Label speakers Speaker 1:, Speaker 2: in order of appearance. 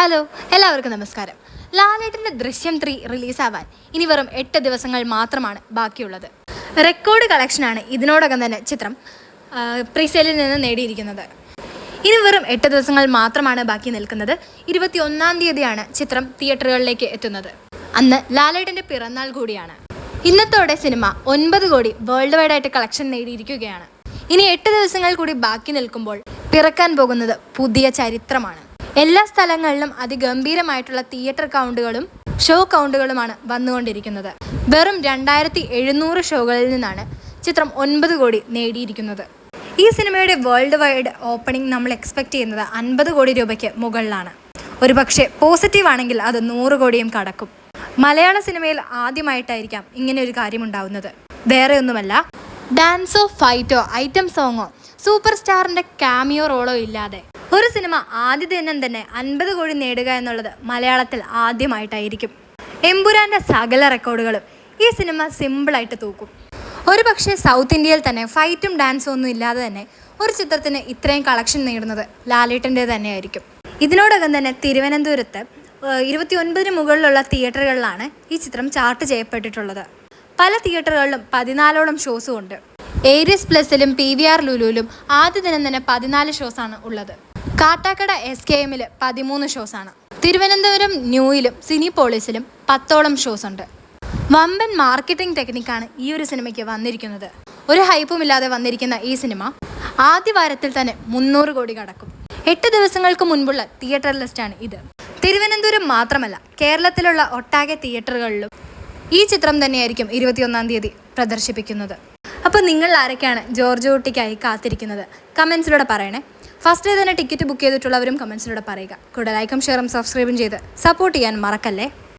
Speaker 1: Hello, എല്ലാവർക്കും നമസ്കാരം. ലാലേട്ടൻ്റെ ദൃശ്യം 3 റിലീസാവാൻ ഇനി വെറും 8 ദിവസങ്ങൾ മാത്രമാണ് ബാക്കിയുള്ളത്. റെക്കോർഡ് കളക്ഷനാണ് ഇതിനോടകം തന്നെ ചിത്രം പ്രീസെയിലിൽ നിന്ന് നേടിയിരിക്കുന്നത്. ഇനി വെറും 8 ദിവസങ്ങൾ മാത്രമാണ് ബാക്കി നിൽക്കുന്നത്. 21-ാം തീയതിയാണ് ചിത്രം തിയേറ്ററുകളിലേക്ക് എത്തുന്നത്. അന്ന് ലാലേട്ടൻ്റെ പിറന്നാൾ കൂടിയാണ്. ഇന്നത്തോടെ സിനിമ 9 കോടി വേൾഡ് വൈഡായിട്ട് കളക്ഷൻ നേടിയിരിക്കുകയാണ്. ഇനി 8 ദിവസങ്ങൾ കൂടി ബാക്കി നിൽക്കുമ്പോൾ പിറക്കാൻ പോകുന്നത് പുതിയ ചരിത്രമാണ്. എല്ലാ സ്ഥലങ്ങളിലും അതിഗംഭീരമായിട്ടുള്ള തിയേറ്റർ കൗണ്ടുകളും ഷോ കൗണ്ടുകളുമാണ് വന്നുകൊണ്ടിരിക്കുന്നത്. വെറും 2700 ഷോകളിൽ നിന്നാണ് ചിത്രം 9 കോടി നേടിയിരിക്കുന്നത്. ഈ സിനിമയുടെ വേൾഡ് വൈഡ് ഓപ്പണിംഗ് നമ്മൾ എക്സ്പെക്റ്റ് ചെയ്യുന്നത് 50 കോടി രൂപയ്ക്ക് മുകളിലാണ്. ഒരു പക്ഷേ പോസിറ്റീവ് ആണെങ്കിൽ അത് 100 കോടിയും കടക്കും. മലയാള സിനിമയിൽ ആദ്യമായിട്ടായിരിക്കാം ഇങ്ങനെ ഒരു കാര്യമുണ്ടാവുന്നത്. വേറെ ഒന്നുമല്ല, ഡാൻസോ ഫൈറ്റോ ഐറ്റം സോങ്ങോ സൂപ്പർ സ്റ്റാറിൻ്റെ ക്യാമിയോ റോളോ ഇല്ലാതെ ഒരു സിനിമ ആദ്യ ദിനം തന്നെ 50 കോടി നേടുക എന്നുള്ളത് മലയാളത്തിൽ ആദ്യമായിട്ടായിരിക്കും. എമ്പുരാൻ്റെ സകല റെക്കോർഡുകളും ഈ സിനിമ സിമ്പിളായിട്ട് തൂക്കും. ഒരു പക്ഷേ സൗത്ത് ഇന്ത്യയിൽ തന്നെ ഫൈറ്റും ഡാൻസും ഒന്നും ഇല്ലാതെ തന്നെ ഒരു ചിത്രത്തിന് ഇത്രയും കളക്ഷൻ നേടുന്നത് ലാലേട്ടൻ്റെ തന്നെയായിരിക്കും. ഇതിനോടകം തന്നെ തിരുവനന്തപുരത്ത് 29 മുകളിലുള്ള തിയേറ്ററുകളിലാണ് ഈ ചിത്രം ചാർട്ട് ചെയ്യപ്പെട്ടിട്ടുള്ളത്. പല തിയേറ്ററുകളിലും 14ഓളം ഷോസും ഉണ്ട്. ഏരിയസ് പ്ലസിലും PVR ലുലുവിലും ആദ്യ ദിനം തന്നെ 14 ഷോസാണ് ഉള്ളത്. കാട്ടാക്കട SKMൽ 13 ഷോസാണ്. തിരുവനന്തപുരം ന്യൂയിലും സിനിപോളിസിലും 10ഓളം ഷോസ് ഉണ്ട്. വമ്പൻ മാർക്കറ്റിംഗ് ടെക്നിക്കാണ് ഈ ഒരു സിനിമയ്ക്ക് വന്നിരിക്കുന്നത്. ഒരു ഹൈപ്പും ഇല്ലാതെ വന്നിരിക്കുന്ന ഈ സിനിമ ആദ്യ വാരത്തിൽ തന്നെ 300 കോടി കടക്കും. 8 ദിവസങ്ങൾക്ക് മുൻപുള്ള തിയേറ്റർ ലിസ്റ്റാണ് ഇത്. തിരുവനന്തപുരം മാത്രമല്ല, കേരളത്തിലുള്ള ഒട്ടാകെ തിയേറ്ററുകളിലും ഈ ചിത്രം തന്നെയായിരിക്കും 21-ാം തീയതി പ്രദർശിപ്പിക്കുന്നത്. അപ്പോൾ നിങ്ങൾ ആരൊക്കെയാണ് ജോർജ് കുട്ടിക്കായി കാത്തിരിക്കുന്നത്? കമൻസിലൂടെ പറയണേ. ഫസ്റ്റ് ഡേ തന്നെ ടിക്കറ്റ് ബുക്ക് ചെയ്തിട്ടുള്ളവരും കമൻസിലൂടെ പറയുക. കൂടെ ലൈക്കും ഷെയറും സബ്സ്ക്രൈബും ചെയ്ത് സപ്പോർട്ട് ചെയ്യാൻ മറക്കല്ലേ.